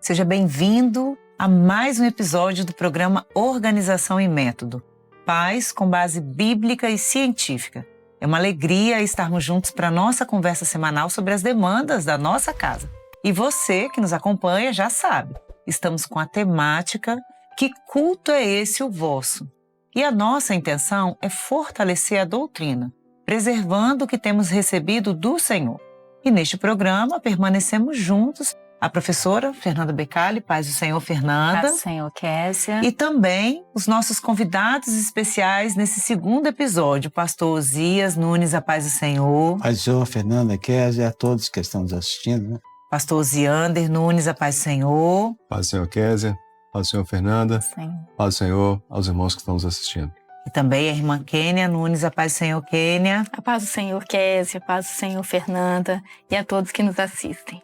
Seja bem-vindo a mais um episódio do programa Organização e Método. Paz com base bíblica e científica. É uma alegria estarmos juntos para a nossa conversa semanal sobre as demandas da nossa casa. E você que nos acompanha já sabe, estamos com a temática Que culto é esse o vosso? E a nossa intenção é fortalecer a doutrina, preservando o que temos recebido do Senhor. E neste programa permanecemos juntos a professora Fernanda Becali, paz do Senhor, Fernanda. Paz do Senhor, Késia. E também os nossos convidados especiais nesse segundo episódio, pastor Osias Nunes, a paz do Senhor. Paz do Senhor, Fernanda, Késia, e a todos que estão nos assistindo, né? Pastor Osiander Nunes, a paz do Senhor. Paz do Senhor, Késia. Paz do Senhor, Fernanda. Sim. Paz do Senhor aos irmãos que estão nos assistindo. E também a irmã Kênia Nunes, a paz do Senhor, Kênia. A paz do Senhor, Késia, a paz do Senhor, Fernanda, e a todos que nos assistem.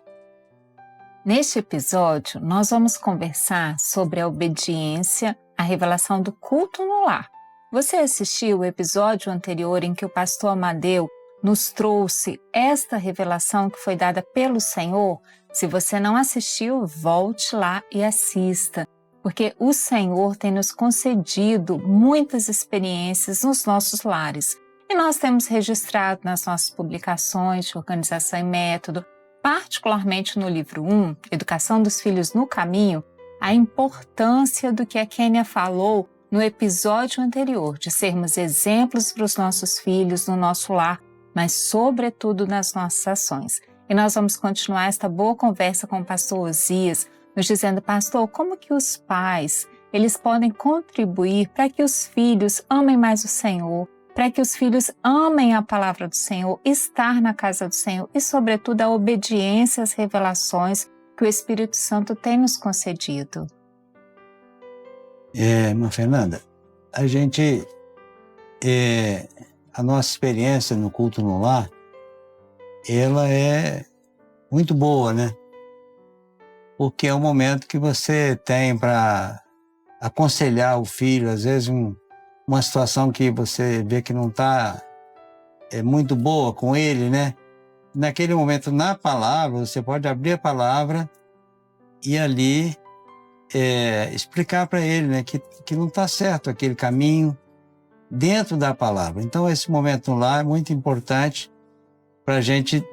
Neste episódio, nós vamos conversar sobre a obediência à revelação do culto no lar. Você assistiu o episódio anterior em que o pastor Amadeu nos trouxe esta revelação que foi dada pelo Senhor? Se você não assistiu, volte lá e assista, porque o Senhor tem nos concedido muitas experiências nos nossos lares. E nós temos registrado nas nossas publicações de Organização e Método, particularmente no livro 1, Educação dos Filhos no Caminho, a importância do que a Kênia falou no episódio anterior, de sermos exemplos para os nossos filhos no nosso lar, mas sobretudo nas nossas ações. E nós vamos continuar esta boa conversa com o pastor Osias, nos dizendo, pastor, como que os pais, eles podem contribuir para que os filhos amem mais o Senhor, para que os filhos amem a palavra do Senhor, estar na casa do Senhor e, sobretudo, a obediência às revelações que o Espírito Santo tem nos concedido. Irmã Fernanda, a nossa experiência no culto no lar, ela é muito boa, né? Porque é um momento que você tem para aconselhar o filho, às vezes uma situação que você vê que não está muito boa com ele, né? Naquele momento, na palavra, você pode abrir a palavra e ali explicar para ele, né, que não está certo aquele caminho dentro da palavra. Então, esse momento lá é muito importante para a gente,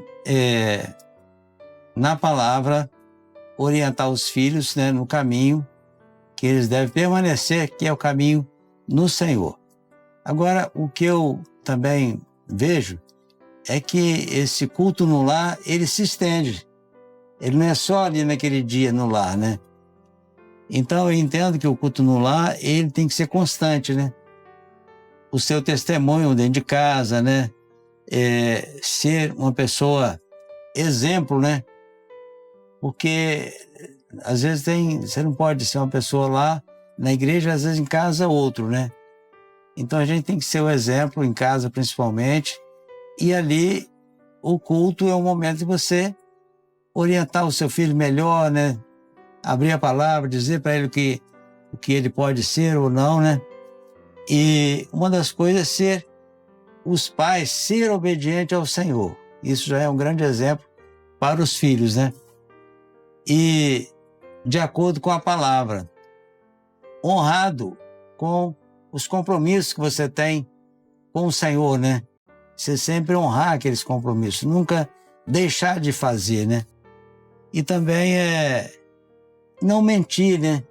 na palavra, orientar os filhos, né, no caminho que eles devem permanecer, que é o caminho no Senhor. Agora, o que eu também vejo é que esse culto no lar, ele se estende. Ele não é só ali naquele dia no lar, né? Então, eu entendo que o culto no lar, ele tem que ser constante, né? O seu testemunho dentro de casa, né? Ser uma pessoa exemplo, né? Porque, às vezes, você não pode ser uma pessoa lá na igreja, às vezes em casa outro, né? Então a gente tem que ser o exemplo em casa principalmente, e ali o culto é um momento de você orientar o seu filho melhor, né? Abrir a palavra, dizer para ele o que ele pode ser ou não, né? E uma das coisas é ser os pais, ser obediente ao Senhor. Isso já é um grande exemplo para os filhos, né? E de acordo com a palavra, honrado com os compromissos que você tem com o Senhor, né? Você sempre honrar aqueles compromissos, nunca deixar de fazer, né? E também não mentir, né?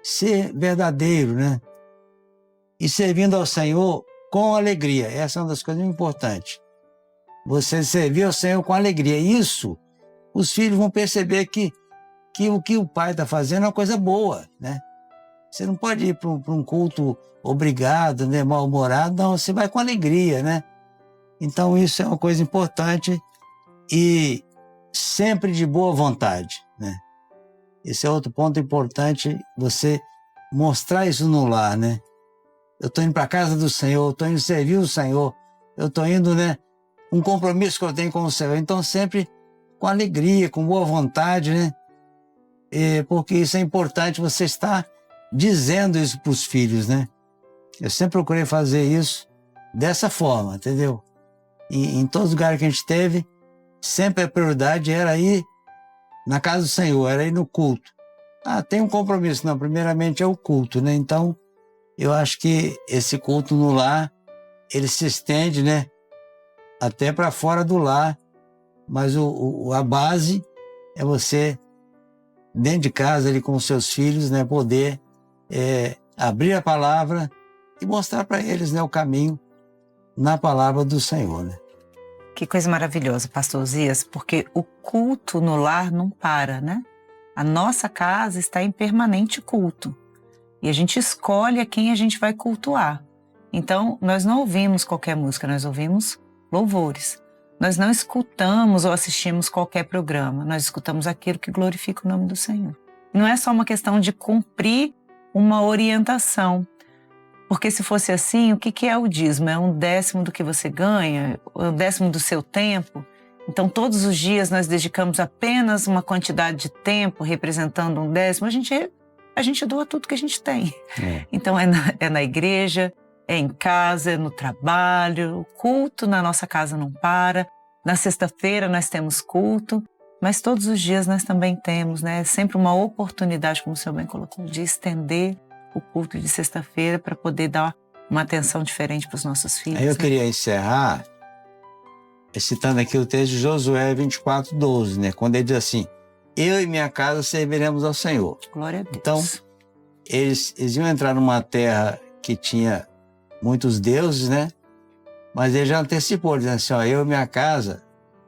Ser verdadeiro, né? E servindo ao Senhor com alegria. Essa é uma das coisas importantes. Você servir ao Senhor com alegria. Isso, os filhos vão perceber que o que o pai está fazendo é uma coisa boa, né? Você não pode ir para um culto obrigado, né, mal-humorado, não, você vai com alegria, né? Então isso é uma coisa importante e sempre de boa vontade, né? Esse é outro ponto importante, você mostrar isso no lar, né? Eu estou indo para a casa do Senhor, eu estou indo servir o Senhor, eu estou indo, né, um compromisso que eu tenho com o Senhor, então sempre com alegria, com boa vontade, né? Porque isso é importante, você estar dizendo isso para os filhos, né? Eu sempre procurei fazer isso dessa forma, entendeu? Em todos os lugares que a gente teve, sempre a prioridade era ir na casa do Senhor, era ir no culto. Tem um compromisso. Não, primeiramente é o culto, né? Então, eu acho que esse culto no lar, ele se estende, né? Até para fora do lar. Mas a base é você, dentro de casa, ali com os seus filhos, né? Poder abrir a palavra e mostrar para eles, né, o caminho na palavra do Senhor, né? Que coisa maravilhosa, pastor Uzias, porque o culto no lar não para, né? A nossa casa está em permanente culto e a gente escolhe a quem a gente vai cultuar. Então, nós não ouvimos qualquer música, nós ouvimos louvores. Nós não escutamos ou assistimos qualquer programa, nós escutamos aquilo que glorifica o nome do Senhor. Não é só uma questão de cumprir uma orientação, porque se fosse assim, o que é o dízimo? É 1/10 do que você ganha, 1/10 do seu tempo. Então, todos os dias nós dedicamos apenas uma quantidade de tempo representando 1/10, a gente doa tudo que a gente tem. Então, é na igreja, é em casa, é no trabalho, o culto na nossa casa não para. Na sexta-feira nós temos culto, mas todos os dias nós também temos, né? É sempre uma oportunidade, como o senhor bem colocou, de estender o culto de sexta-feira para poder dar uma atenção diferente para os nossos filhos. Aí eu queria encerrar citando aqui o texto de Josué 24:12, né? Quando ele diz assim: eu e minha casa serviremos ao Senhor. Glória a Deus. Então, eles iam entrar numa terra que tinha muitos deuses, né? Mas ele já antecipou, dizendo assim: eu e minha casa,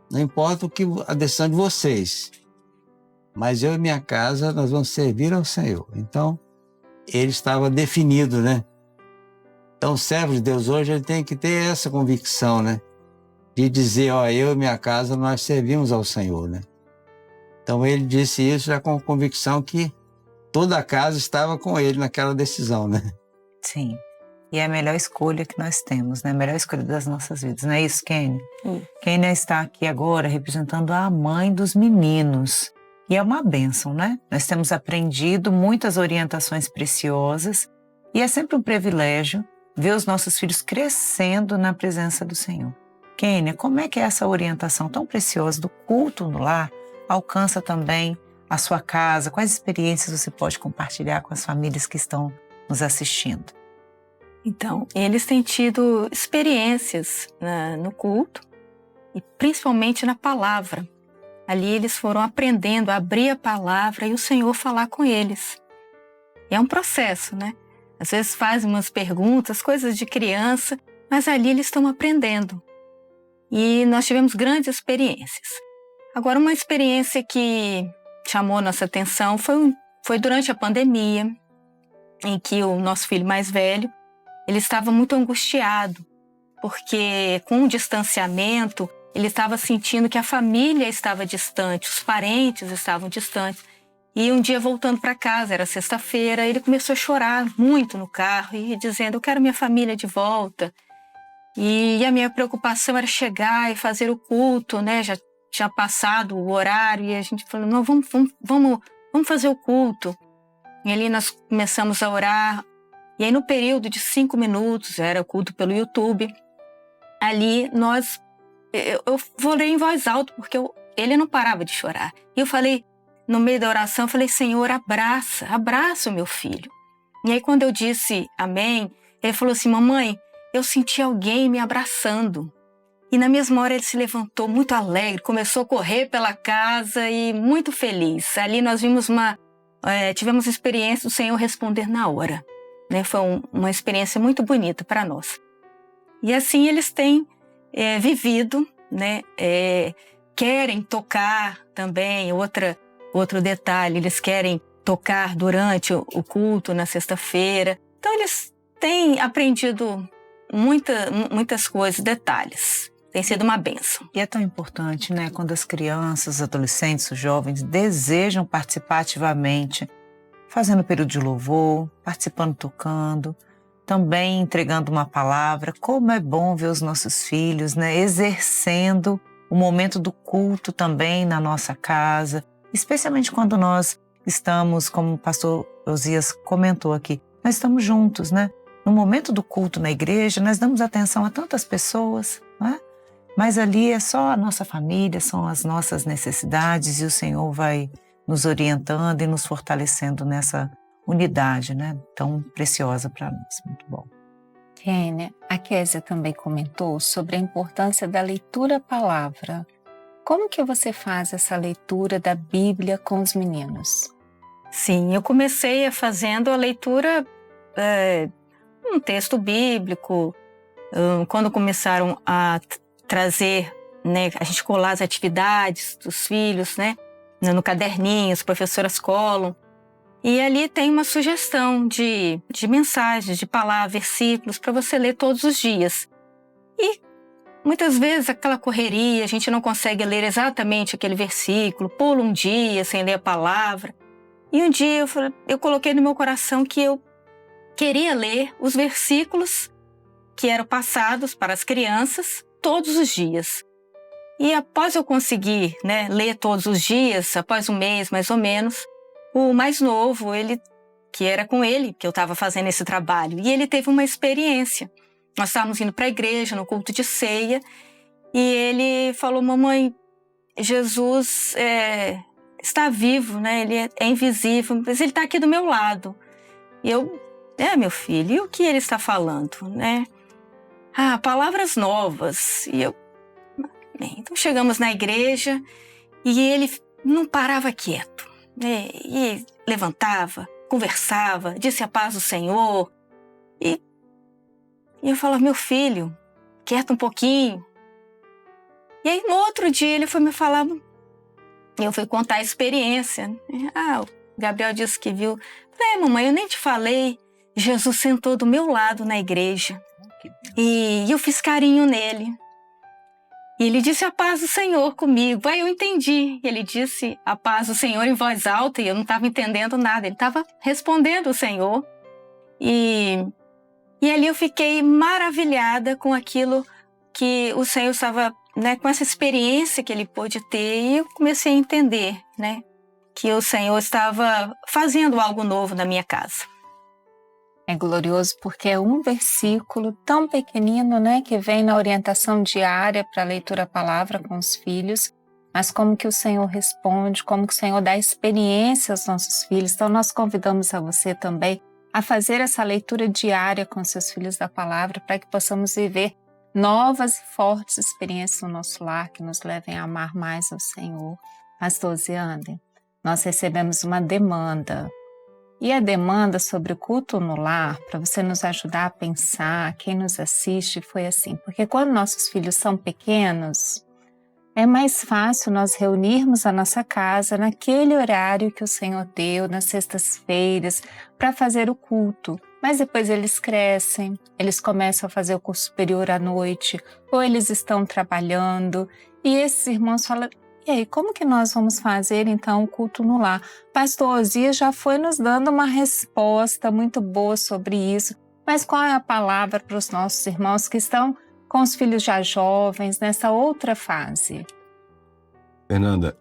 não importa a decisão de vocês, mas eu e minha casa, nós vamos servir ao Senhor. Então, ele estava definido, né? Então, o servo de Deus hoje, ele tem que ter essa convicção, né? De dizer, eu e minha casa, nós servimos ao Senhor, né? Então, ele disse isso já com a convicção que toda a casa estava com ele naquela decisão, né? Sim. E é a melhor escolha que nós temos, né? A melhor escolha das nossas vidas, não é isso, Kênia? Kênia está aqui agora representando a mãe dos meninos. E é uma bênção, né? Nós temos aprendido muitas orientações preciosas e é sempre um privilégio ver os nossos filhos crescendo na presença do Senhor. Kênia, como é que essa orientação tão preciosa do culto no lar alcança também a sua casa? Quais experiências você pode compartilhar com as famílias que estão nos assistindo? Então, eles têm tido experiências no culto e principalmente na palavra. Ali eles foram aprendendo a abrir a palavra e o Senhor falar com eles. E é um processo, né? Às vezes fazem umas perguntas, coisas de criança, mas ali eles estão aprendendo. E nós tivemos grandes experiências. Agora, uma experiência que chamou nossa atenção foi durante a pandemia, em que o nosso filho mais velho, ele estava muito angustiado, porque com o distanciamento, ele estava sentindo que a família estava distante, os parentes estavam distantes. E um dia, voltando para casa, era sexta-feira, ele começou a chorar muito no carro e dizendo: eu quero minha família de volta. E a minha preocupação era chegar e fazer o culto, né? Já tinha passado o horário e a gente falou: não, vamos fazer o culto. E ali nós começamos a orar. E aí, no período de 5 minutos, era o culto pelo YouTube, ali eu falei em voz alta, porque ele não parava de chorar. E eu falei, no meio da oração, eu falei: Senhor, abraça o meu filho. E aí, quando eu disse amém, ele falou assim: mamãe, eu senti alguém me abraçando. E na mesma hora ele se levantou muito alegre, começou a correr pela casa e muito feliz. Ali nós vimos tivemos a experiência do Senhor responder na hora. Né? Foi uma experiência muito bonita para nós. E assim eles têm vivido, né? Querem tocar também, outro detalhe, eles querem tocar durante o culto na sexta-feira. Então eles têm aprendido muitas coisas, detalhes. Tem sido uma bênção. E é tão importante, né? Quando as crianças, os adolescentes, os jovens desejam participar ativamente, fazendo período de louvor, participando, tocando, também entregando uma palavra. Como é bom ver os nossos filhos, né, exercendo o momento do culto também na nossa casa, especialmente quando nós estamos, como o pastor Uzias comentou aqui, nós estamos juntos, né? No momento do culto na igreja, nós damos atenção a tantas pessoas, né? Mas ali é só a nossa família, são as nossas necessidades e o Senhor vai nos orientando e nos fortalecendo nessa unidade, né? Tão preciosa para nós. Muito bom. Kênia, a Kézia também comentou sobre a importância da leitura à palavra. Como que você faz essa leitura da Bíblia com os meninos? Sim, eu comecei fazendo a leitura, um texto bíblico, quando começaram a trazer, né, a gente colar as atividades dos filhos, né, no caderninho, as professoras colam. E ali tem uma sugestão de mensagens, de palavras, versículos para você ler todos os dias. E muitas vezes aquela correria, a gente não consegue ler exatamente aquele versículo, pula um dia sem ler a palavra. E um dia eu coloquei no meu coração que eu queria ler os versículos que eram passados para as crianças todos os dias. E após eu conseguir, né, ler todos os dias, após um mês mais ou menos, o mais novo, que era com ele que eu estava fazendo esse trabalho, e ele teve uma experiência. Nós estávamos indo para a igreja, no culto de ceia, e ele falou: mamãe, Jesus está vivo, né? Ele é invisível, mas ele está aqui do meu lado. E eu, meu filho, e o que ele está falando, né? Palavras novas. E eu, bem, então chegamos na igreja e ele não parava quieto, né? E levantava, conversava, disse a paz do Senhor. E eu falava: meu filho, quieto um pouquinho. E aí no outro dia ele foi me falar, eu fui contar a experiência. O Gabriel disse que viu. Mamãe, eu nem te falei, Jesus sentou do meu lado na igreja. E eu fiz carinho nele. E ele disse a paz do Senhor comigo. Aí eu entendi. Ele disse a paz do Senhor em voz alta e eu não estava entendendo nada. Ele estava respondendo o Senhor. E ali eu fiquei maravilhada com aquilo que o Senhor estava, né, com essa experiência que ele pôde ter. E eu comecei a entender, né, que o Senhor estava fazendo algo novo na minha casa. É glorioso porque é um versículo tão pequenino, né, que vem na orientação diária para a leitura da palavra com os filhos, mas como que o Senhor responde, como que o Senhor dá experiência aos nossos filhos. Então nós convidamos a você também a fazer essa leitura diária com seus filhos da palavra para que possamos viver novas e fortes experiências no nosso lar que nos levem a amar mais ao Senhor. Pastor Ziane, nós recebemos uma demanda. E a demanda sobre o culto no lar, para você nos ajudar a pensar, quem nos assiste, foi assim. Porque quando nossos filhos são pequenos, é mais fácil nós reunirmos a nossa casa naquele horário que o Senhor deu, nas sextas-feiras, para fazer o culto. Mas depois eles crescem, eles começam a fazer o curso superior à noite, ou eles estão trabalhando, e esses irmãos falam: e aí, como que nós vamos fazer então o culto no lar? Pastor Osias já foi nos dando uma resposta muito boa sobre isso, mas qual é a palavra para os nossos irmãos que estão com os filhos já jovens, nessa outra fase? Fernanda,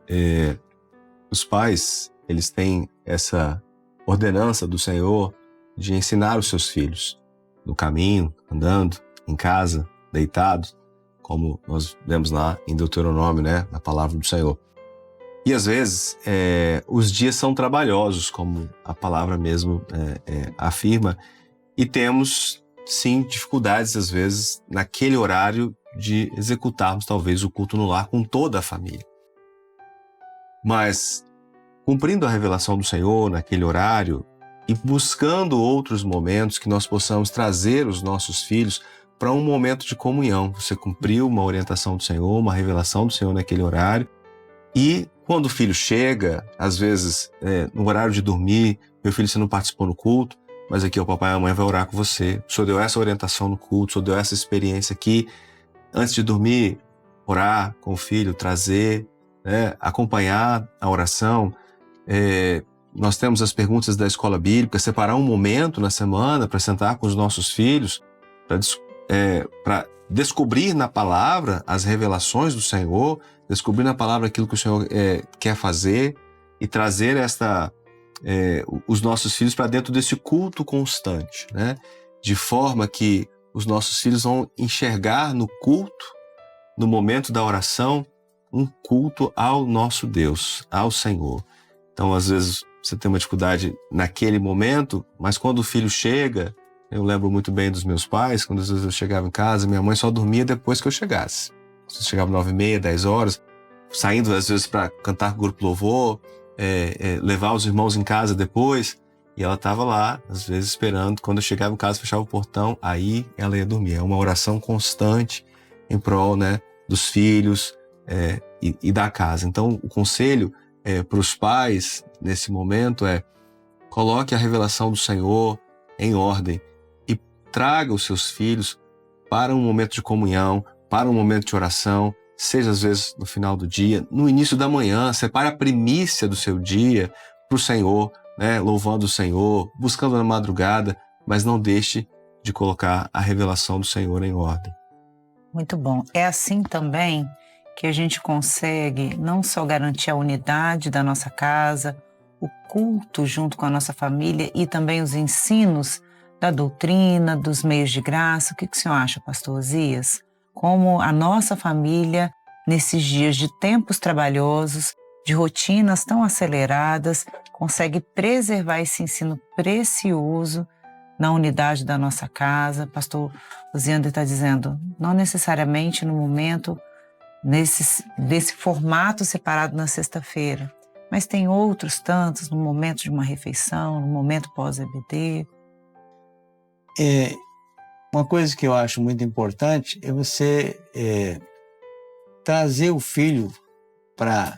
os pais, eles têm essa ordenança do Senhor de ensinar os seus filhos no caminho, andando, em casa, deitado, como nós vemos lá em Deuteronômio, né, na palavra do Senhor. E às vezes os dias são trabalhosos, como a palavra mesmo afirma, e temos sim dificuldades às vezes naquele horário de executarmos talvez o culto no lar com toda a família. Mas cumprindo a revelação do Senhor naquele horário e buscando outros momentos que nós possamos trazer os nossos filhos para um momento de comunhão. Você cumpriu uma orientação do Senhor, uma revelação do Senhor naquele horário. E quando o filho chega, às vezes no horário de dormir, meu filho, você não participou no culto, mas aqui o papai e a mãe vai orar com você. O Senhor deu essa orientação no culto, o Senhor deu essa experiência aqui. Antes de dormir, orar com o filho, trazer, acompanhar a oração. Nós temos as perguntas da escola bíblica, separar um momento na semana para sentar com os nossos filhos, para descobrir na palavra as revelações do Senhor, descobrir na palavra aquilo que o Senhor quer fazer e trazer os nossos filhos para dentro desse culto constante, né? De forma que os nossos filhos vão enxergar no culto no momento da oração, um culto ao nosso Deus, ao Senhor. Então, às vezes, você tem uma dificuldade naquele momento, mas quando o filho chega, eu lembro muito bem dos meus pais, quando às vezes eu chegava em casa, minha mãe só dormia depois que eu chegasse. Eu chegava 9h30, 10 horas, saindo às vezes para cantar com o grupo louvor, levar os irmãos em casa depois, e ela estava lá, às vezes esperando, quando eu chegava em casa, fechava o portão, aí ela ia dormir. É uma oração constante em prol, né, dos filhos e da casa. Então, o conselho para os pais, nesse momento, coloque a revelação do Senhor em ordem e traga os seus filhos para um momento de comunhão, para um momento de oração, seja às vezes no final do dia, no início da manhã, separe a primícia do seu dia para o Senhor, né, louvando o Senhor, buscando na madrugada, mas não deixe de colocar a revelação do Senhor em ordem. Muito bom. É assim também que a gente consegue não só garantir a unidade da nossa casa, o culto junto com a nossa família e também os ensinos da doutrina, dos meios de graça. O que o senhor acha, pastor Osias? Como a nossa família, nesses dias de tempos trabalhosos, de rotinas tão aceleradas, consegue preservar esse ensino precioso na unidade da nossa casa. Pastor Osiander está dizendo, não necessariamente no momento, desse formato separado na sexta-feira, mas tem outros tantos no momento de uma refeição, no momento pós-EBD. Uma coisa que eu acho muito importante é você trazer o filho para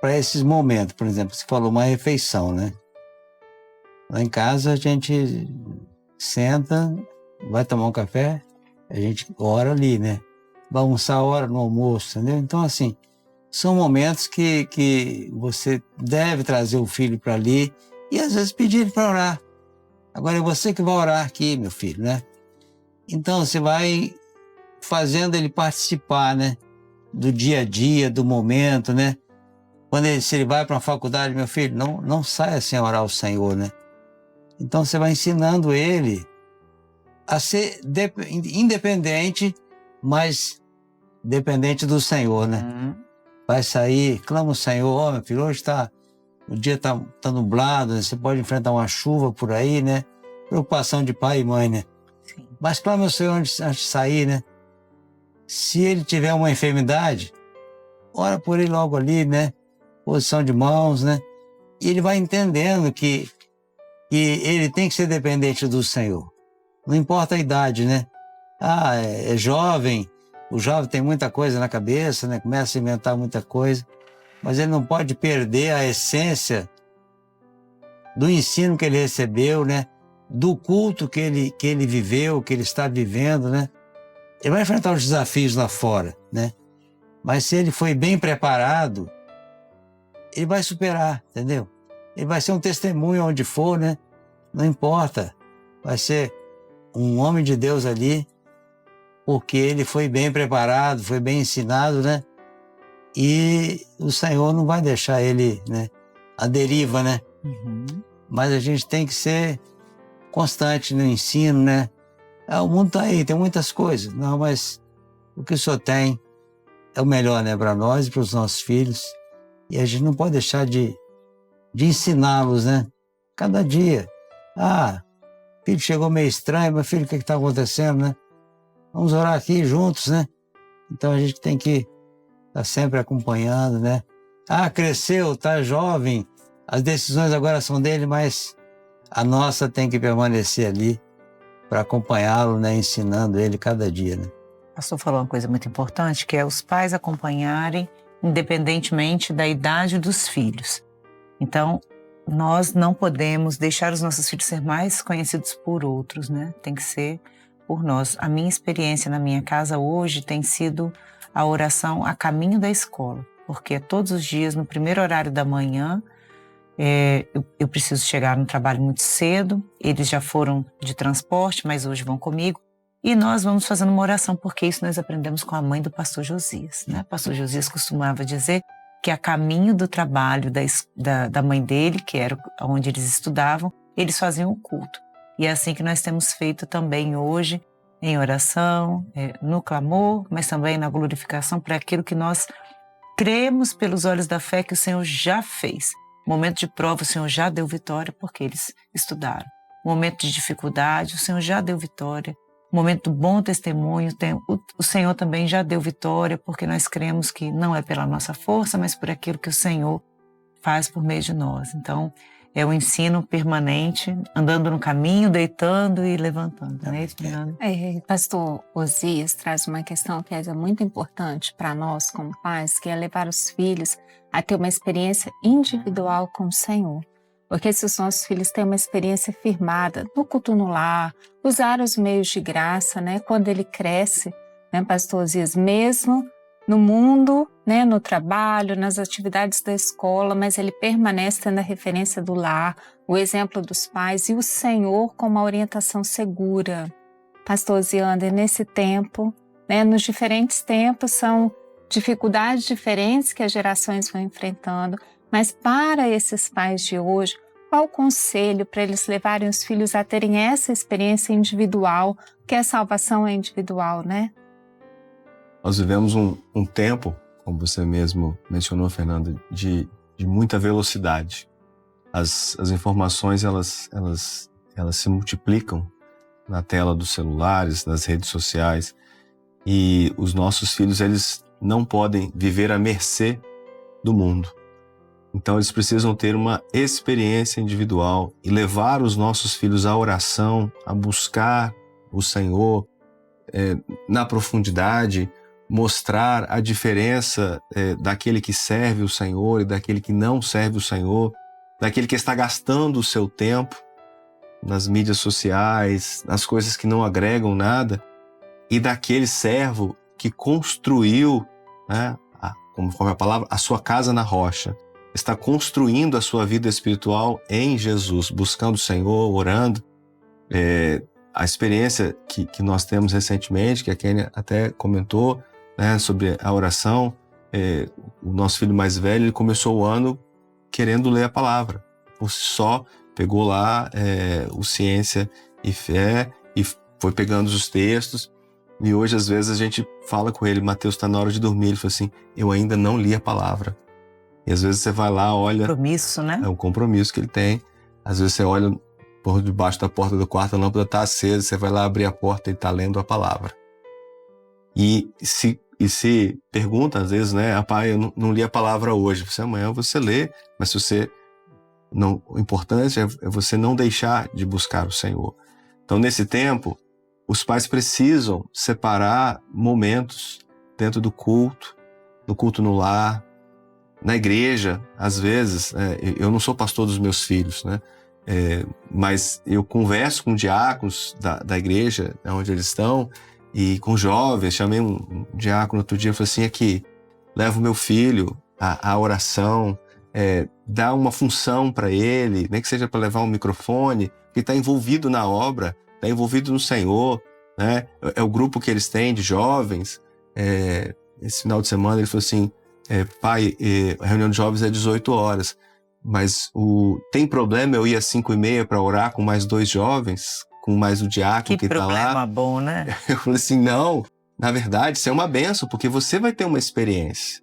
esses momentos. Por exemplo, você falou uma refeição, né? Lá em casa a gente senta, vai tomar um café, a gente ora ali, né? Vai almoçar a hora no almoço, entendeu? Então, assim, são momentos que você deve trazer o filho para ali e às vezes pedir ele para orar. Agora é você que vai orar aqui, meu filho, né? Então você vai fazendo ele participar, né? Do dia a dia, do momento, né? Se ele vai para uma faculdade, meu filho, não saia sem orar ao Senhor, né? Então você vai ensinando ele a ser independente, mas dependente do Senhor, né? Vai sair, clama o Senhor, meu filho, hoje o dia tá nublado, né? Você pode enfrentar uma chuva por aí, né? Preocupação de pai e mãe, né? Sim. Mas clama o Senhor antes de sair, né? Se ele tiver uma enfermidade, ora por ele logo ali, né? Posição de mãos, né? E ele vai entendendo que ele tem que ser dependente do Senhor. Não importa a idade, né? É jovem, o jovem tem muita coisa na cabeça, né? Começa a inventar muita coisa, mas ele não pode perder a essência do ensino que ele recebeu, né? Do culto que ele viveu, que ele está vivendo, né? Ele vai enfrentar os desafios lá fora, né? Mas se ele foi bem preparado, ele vai superar, entendeu? Ele vai ser um testemunho onde for, né? Não importa. Vai ser um homem de Deus ali, porque ele foi bem preparado, foi bem ensinado, né? E o Senhor não vai deixar ele, né, à deriva, né? Uhum. Mas a gente tem que ser constante no ensino, né? O mundo tá aí, tem muitas coisas. Não, mas o que o Senhor tem é o melhor, né? Para nós e para os nossos filhos. E a gente não pode deixar de ensiná-los, né? Cada dia. Filho chegou meio estranho, meu filho, o que está acontecendo, né? Vamos orar aqui juntos, né? Então a gente tem que estar sempre acompanhando, né? Cresceu, tá jovem, as decisões agora são dele, mas a nossa tem que permanecer ali para acompanhá-lo, né? Ensinando ele cada dia, né? O pastor falou uma coisa muito importante, que é os pais acompanharem independentemente da idade dos filhos. Então, nós não podemos deixar os nossos filhos ser mais conhecidos por outros, né? Tem que ser por nós. A minha experiência na minha casa hoje tem sido a oração a caminho da escola, porque todos os dias, no primeiro horário da manhã, eu preciso chegar no trabalho muito cedo, eles já foram de transporte, mas hoje vão comigo, e nós vamos fazendo uma oração, porque isso nós aprendemos com a mãe do pastor Josias, né? O pastor Josias costumava dizer que a caminho do trabalho da mãe dele, que era onde eles estudavam, eles faziam o culto. E é assim que nós temos feito também hoje em oração, no clamor, mas também na glorificação para aquilo que nós cremos pelos olhos da fé que o Senhor já fez. Momento de prova, o Senhor já deu vitória porque eles estudaram. Momento de dificuldade, o Senhor já deu vitória. Momento do bom testemunho, o Senhor também já deu vitória porque nós cremos que não é pela nossa força, mas por aquilo que o Senhor faz por meio de nós. Então, é o ensino permanente, andando no caminho, deitando e levantando, né, Fernanda? Pastor Osias traz uma questão que é muito importante para nós como pais, que é levar os filhos a ter uma experiência individual com o Senhor. Porque se os nossos filhos têm uma experiência firmada no culto no lar, usar os meios de graça, né, quando ele cresce, né, Pastor Osias, mesmo no mundo, né, no trabalho, nas atividades da escola, mas ele permanece tendo a referência do lar, o exemplo dos pais e o Senhor com uma orientação segura. Pastor Osiander, nesse tempo, né, nos diferentes tempos, são dificuldades diferentes que as gerações vão enfrentando, mas para esses pais de hoje, qual o conselho para eles levarem os filhos a terem essa experiência individual, que a salvação é individual, né? Nós vivemos um tempo, como você mesmo mencionou, Fernanda, de muita velocidade. As informações, elas se multiplicam na tela dos celulares, nas redes sociais, e os nossos filhos, eles não podem viver à mercê do mundo. Então, eles precisam ter uma experiência individual e levar os nossos filhos à oração, a buscar o Senhor na profundidade, mostrar a diferença daquele que serve o Senhor e daquele que não serve o Senhor, daquele que está gastando o seu tempo nas mídias sociais, nas coisas que não agregam nada, e daquele servo que construiu, né, conforme a palavra, a sua casa na rocha, está construindo a sua vida espiritual em Jesus, buscando o Senhor, orando. A experiência que nós temos recentemente, que a Kênia até comentou, né, sobre a oração, o nosso filho mais velho, ele começou o ano querendo ler a palavra. Por si só, pegou lá o Ciência e Fé e foi pegando os textos. E hoje, às vezes, a gente fala com ele, Mateus, está na hora de dormir. Ele fala assim, eu ainda não li a palavra. E às vezes você vai lá, olha... Compromisso, né? É um compromisso que ele tem. Às vezes você olha por debaixo da porta do quarto, a lâmpada está acesa, você vai lá abrir a porta e está lendo a palavra. E se pergunta, às vezes, né, pai, eu não li a palavra hoje. Você, amanhã você lê, mas se você não, o importante é você não deixar de buscar o Senhor. Então, nesse tempo, os pais precisam separar momentos dentro do culto, no culto no lar, na igreja. Às vezes, eu não sou pastor dos meus filhos, né? Mas eu converso com diáconos da igreja, onde eles estão, e com jovens. Chamei um diácono outro dia e falei assim, aqui, leva o meu filho à oração, dá uma função para ele, nem que seja para levar um microfone, que está envolvido na obra, está envolvido no Senhor, né? É o grupo que eles têm de jovens. Esse final de semana ele falou assim, pai, a reunião de jovens é 18 horas, mas tem problema eu ir às 5h30 para orar com mais 2 jovens, com mais o diácono que está lá? Que problema bom, né? Eu falei assim, não, na verdade isso é uma bênção, porque você vai ter uma experiência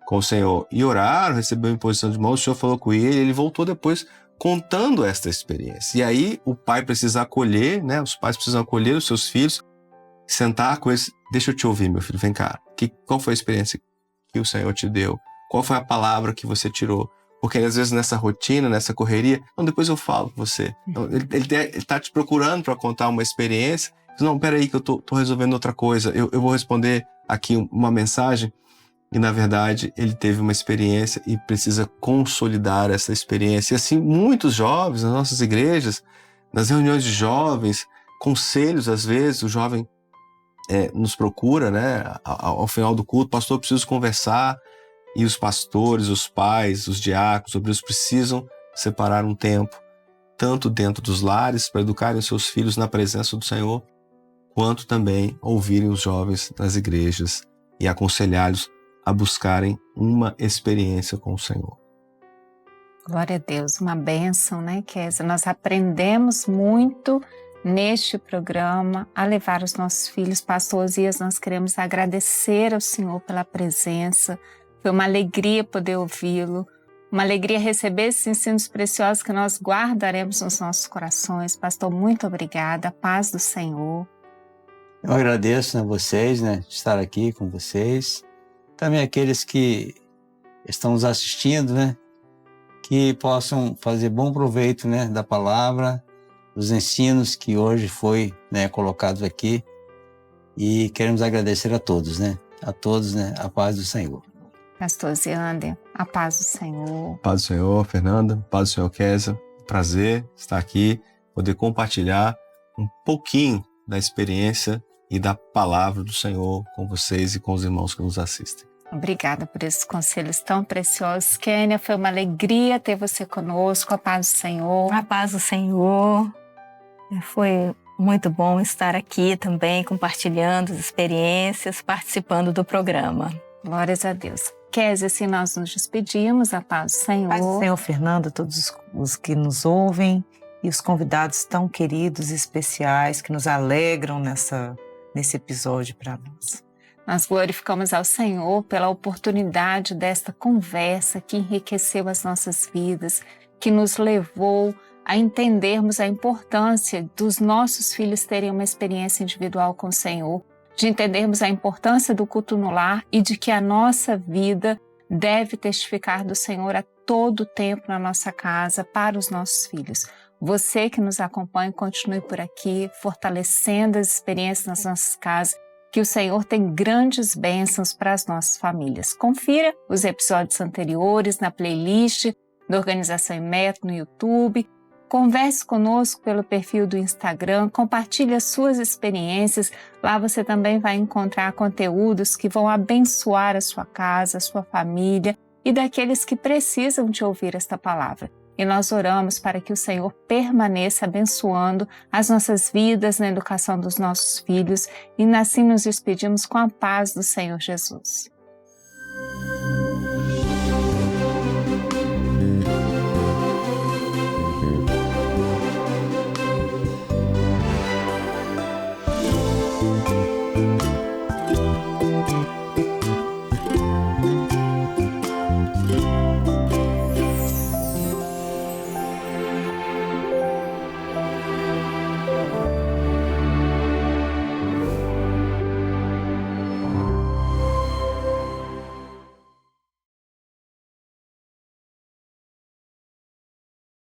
com o Senhor. E oraram, recebeu a imposição de mãos, o Senhor falou com ele voltou depois contando esta experiência. E aí o pai precisa acolher, né? Os pais precisam acolher os seus filhos, sentar com eles, deixa eu te ouvir, meu filho, vem cá. Qual foi a experiência que o Senhor te deu? Qual foi a palavra que você tirou? Porque às vezes nessa rotina, nessa correria, não, depois eu falo com você. Então, ele tá te procurando para contar uma experiência. Não, peraí que eu tô resolvendo outra coisa. Eu vou responder aqui uma mensagem. E na verdade ele teve uma experiência e precisa consolidar essa experiência. E assim, muitos jovens nas nossas igrejas, nas reuniões de jovens, conselhos às vezes, o jovem nos procura, né, ao final do culto, pastor, eu preciso conversar. E os pastores, os pais, os diáconos, os obreiros precisam separar um tempo, tanto dentro dos lares, para educarem os seus filhos na presença do Senhor, quanto também ouvirem os jovens nas igrejas e aconselhá-los a buscarem uma experiência com o Senhor. Glória a Deus, uma bênção, né, Kézia? Nós aprendemos muito neste programa, a levar os nossos filhos. Pastor Osias, nós queremos agradecer ao Senhor pela presença. Foi uma alegria poder ouvi-lo, uma alegria receber esses ensinos preciosos que nós guardaremos nos nossos corações. Pastor, muito obrigada, a paz do Senhor. Eu agradeço a vocês, de estar aqui com vocês. Também aqueles que estão nos assistindo, que possam fazer bom proveito, da palavra, dos ensinos que hoje foi, colocados aqui. E queremos agradecer a todos, a todos, a paz do Senhor. Pastor Ziander, a paz do Senhor. Paz do Senhor, Fernanda, paz do Senhor, Kézia. Prazer estar aqui, poder compartilhar um pouquinho da experiência e da palavra do Senhor com vocês e com os irmãos que nos assistem. Obrigada por esses conselhos tão preciosos. Kênia, foi uma alegria ter você conosco. A paz do Senhor. A paz do Senhor. Foi muito bom estar aqui também, compartilhando as experiências, participando do programa. Glórias a Deus. Kézia, assim nós nos despedimos. A paz do Senhor. Paz do Senhor, Fernanda, todos os que nos ouvem e os convidados tão queridos e especiais que nos alegram nesse episódio para nós. Nós glorificamos ao Senhor pela oportunidade desta conversa que enriqueceu as nossas vidas, que nos levou a entendermos a importância dos nossos filhos terem uma experiência individual com o Senhor, de entendermos a importância do culto no lar e de que a nossa vida deve testificar do Senhor a todo tempo na nossa casa, para os nossos filhos. Você que nos acompanha, continue por aqui, fortalecendo as experiências nas nossas casas, que o Senhor tem grandes bênçãos para as nossas famílias. Confira os episódios anteriores na playlist da Organização e Método no YouTube. Converse conosco pelo perfil do Instagram, compartilhe as suas experiências. Lá você também vai encontrar conteúdos que vão abençoar a sua casa, a sua família e daqueles que precisam de ouvir esta palavra. E nós oramos para que o Senhor permaneça abençoando as nossas vidas na educação dos nossos filhos e assim nos despedimos com a paz do Senhor Jesus.